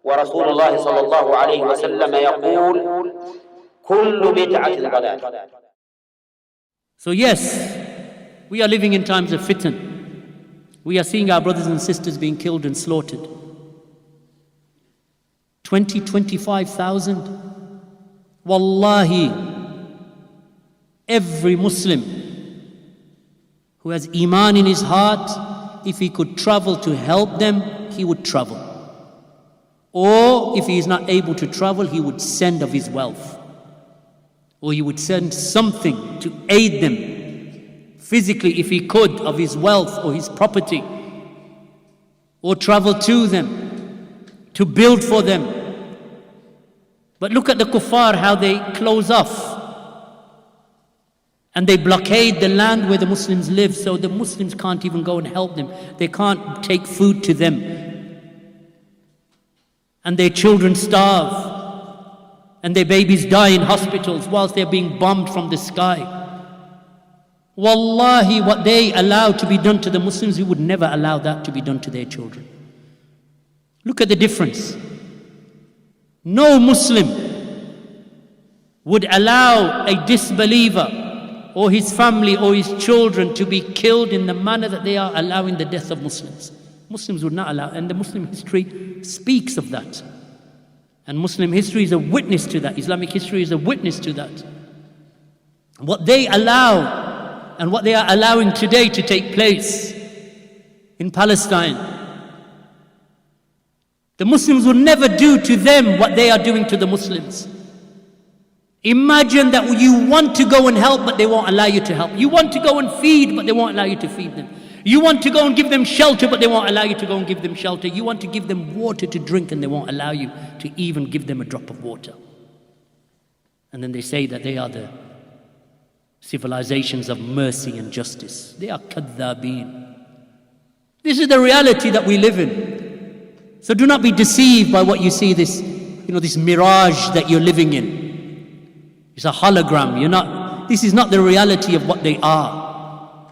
ورسول الله صلى الله عليه وسلم يقول كل بدعة ضلالة. So yes, we are living in times of fitan. We are seeing our brothers and sisters being killed and slaughtered. 25,000. Wallahi, every Muslim who has Iman in his heart, if he could travel to help them, he would travel. Or if he is not able to travel, he would send of his wealth. Or he would send something to aid them physically, if he could, of his wealth or his property. Or travel to them, to build for them. But look at the kuffar, how they close off. And they blockade the land where the Muslims live, so the Muslims can't even go and help them. They can't take food to them. And their children starve. And their babies die in hospitals whilst they're being bombed from the sky. Wallahi, what they allow to be done to the Muslims, we would never allow that to be done to their children. Look at the difference. No Muslim would allow a disbeliever or his family or his children to be killed in the manner that they are allowing the death of Muslims. Muslims would not allow, and the Muslim history speaks of that. And Muslim history is a witness to that. Islamic history is a witness to that. What they allow and what they are allowing today to take place in Palestine, the Muslims will never do to them what they are doing to the Muslims. Imagine that you want to go and help, but they won't allow you to help. You want to go and feed, but they won't allow you to feed them. You want to go and give them shelter, but they won't allow you to go and give them shelter. You want to give them water to drink, and they won't allow you to even give them a drop of water. And then they say that they are the civilizations of mercy and justice. They are kadhabeen. This is the reality that we live in. So do not be deceived by what you see, this mirage that you're living in. It's a hologram. This is not the reality of what they are.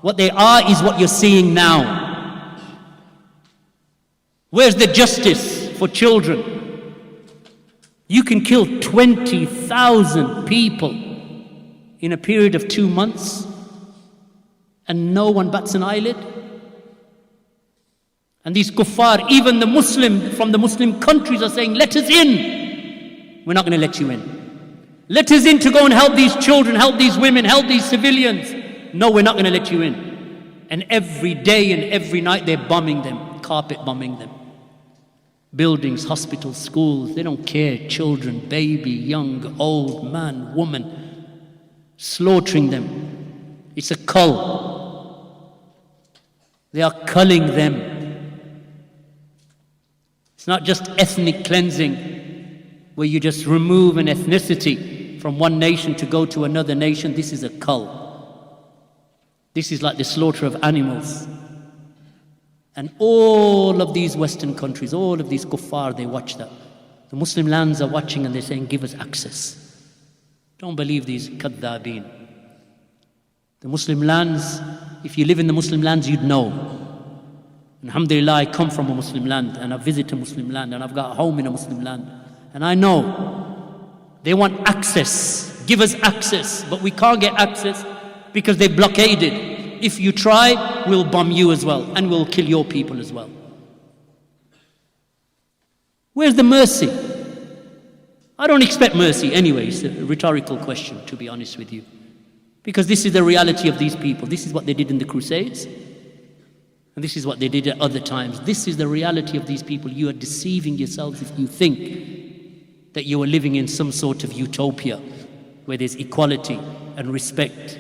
What they are is what you're seeing now. Where's the justice for children? You can kill 20,000 people in a period of 2 months and no one bats an eyelid. And these kuffar, even the Muslim from the Muslim countries are saying, let us in. We're not going to let you in. Let us in to go and help these children, help these women, help these civilians. No, we're not going to let you in. And every day and every night they're bombing them, carpet bombing them. Buildings, hospitals, schools, they don't care. Children, baby, young, old, man, woman, slaughtering them. It's a cull. They are culling them. It's not just ethnic cleansing, where you just remove an ethnicity from one nation to go to another nation. This is a cull. This is like the slaughter of animals. And all of these Western countries, all of these kuffar, they watch that. The Muslim lands are watching and they're saying, give us access. Don't believe these kadhabeen. The Muslim lands, if you live in the Muslim lands, you'd know. Alhamdulillah, I come from a Muslim land and I visit a Muslim land and I've got a home in a Muslim land. And I know they want access, give us access, but we can't get access because they blockaded. If you try, we'll bomb you as well and we'll kill your people as well. Where's the mercy? I don't expect mercy anyway. It's a rhetorical question, to be honest with you. Because this is the reality of these people. This is what they did in the Crusades. And this is what they did at other times. This is the reality of these people. You are deceiving yourselves if you think that you are living in some sort of utopia where there's equality and respect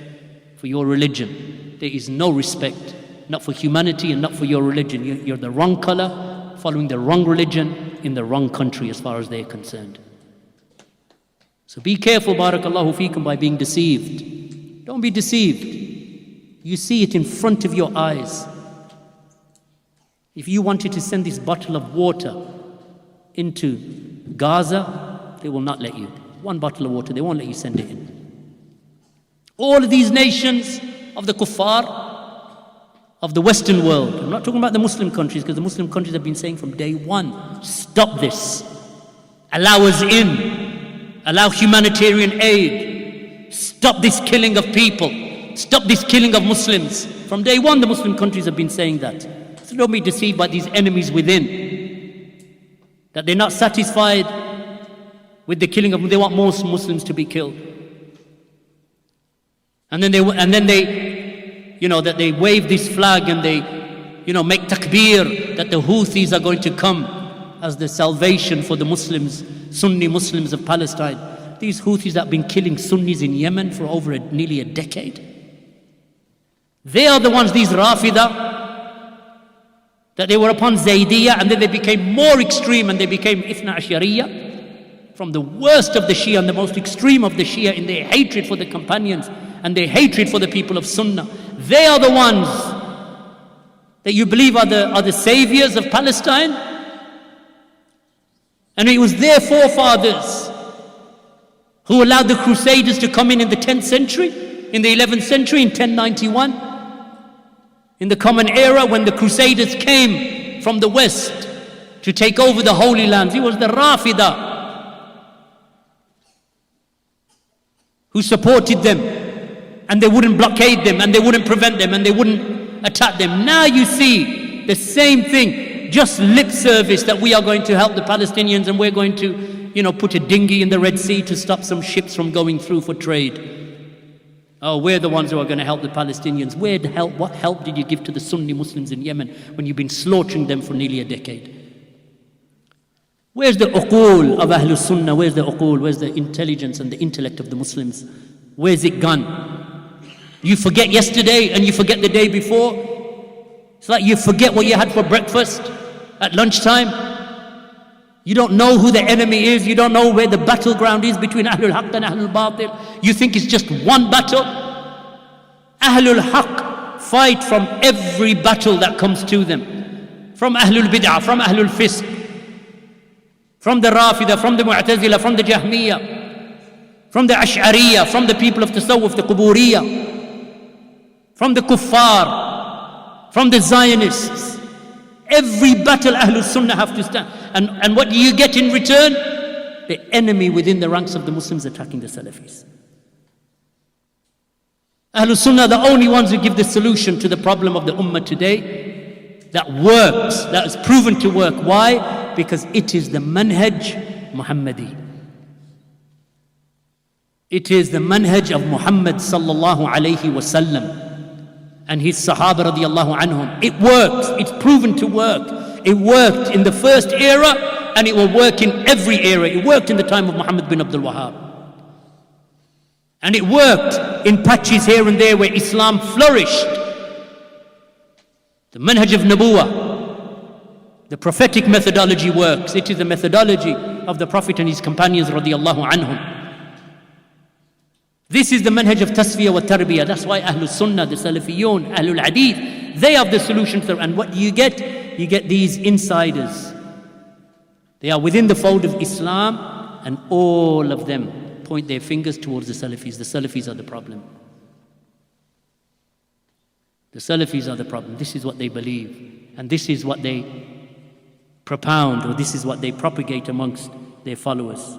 for your religion. There is no respect, not for humanity and not for your religion. You're the wrong color, following the wrong religion, in the wrong country as far as they're concerned. So be careful, barakallahu feekum, by being deceived. Don't be deceived. You see it in front of your eyes. If you wanted to send this bottle of water into Gaza, they will not let you. One bottle of water, they won't let you send it in. All of these nations of the kuffar, of the Western world, I'm not talking about the Muslim countries, because the Muslim countries have been saying from day one, stop this. Allow us in. Allow humanitarian aid. Stop this killing of people. Stop this killing of Muslims. From day one, the Muslim countries have been saying that. So don't be deceived by these enemies within. That they're not satisfied with the killing of them. They want more Muslims to be killed. And then they that they wave this flag and they, make takbir that the Houthis are going to come as the salvation for the Muslims, Sunni Muslims of Palestine. These Houthis that have been killing Sunnis in Yemen for over nearly a decade. They are the ones, these Rafida, that they were upon Zaydiyah, and then they became more extreme and they became Ithna Ashariya, from the worst of the Shia and the most extreme of the Shia in their hatred for the companions and their hatred for the people of Sunnah. They are the ones that you believe are the saviors of Palestine. And it was their forefathers who allowed the Crusaders to come in the 10th century, in the 11th century, in 1091. In the Common Era, when the Crusaders came from the west to take over the Holy Lands, it was the Rafida who supported them. And they wouldn't blockade them, and they wouldn't prevent them, and they wouldn't attack them. Now you see the same thing, just lip service that we are going to help the Palestinians and we're going to, put a dinghy in the Red Sea to stop some ships from going through for trade. Oh, we're the ones who are going to help the Palestinians. What help did you give to the Sunni Muslims in Yemen when you've been slaughtering them for nearly a decade? Where's the uqul of Ahlul Sunnah? Where's the uqul? Where's the intelligence and the intellect of the Muslims? Where's it gone? You forget yesterday and you forget the day before. It's like you forget what you had for breakfast at lunchtime. You don't know who the enemy is. You don't know where the battleground is between Ahlul Haqq and Ahlul Batil. You think it's just one battle. Ahlul Haqq fight from every battle that comes to them. From Ahlul Bid'ah, from Ahlul Fisq, from the Rafida, from the Mu'tazila, from the Jahmiyyah, from the Ash'ariyah, from the people of Tasawwuf, the Quburiyah, from the Kuffar, from the Zionists. Every battle Ahlul Sunnah have to stand. And what do you get in return? The enemy within the ranks of the Muslims attacking the Salafis. Ahlul Sunnah are the only ones who give the solution to the problem of the Ummah today that works, that is proven to work. Why? Because it is the manhaj Muhammadi. It is the manhaj of Muhammad sallallahu alayhi wasallam and his Sahaba radiallahu anhum. It works. It's proven to work. It worked in the first era and it will work in every era. It worked in the time of Muhammad bin Abdul Wahhab. And it worked in patches here and there where Islam flourished. The manhaj of Nabuwah, the prophetic methodology works. It is the methodology of the Prophet and his companions radiallahu anhum. This is the manhaj of tasfiyah wa tarbiyah. That's why Ahlul Sunnah, the Salafiyun, Ahlul Hadith, they have the solution to. And what you get? You get these insiders. They are within the fold of Islam and all of them point their fingers towards the Salafis. The Salafis are the problem. The Salafis are the problem. This is what they believe. And this is what they propound, or this is what they propagate amongst their followers.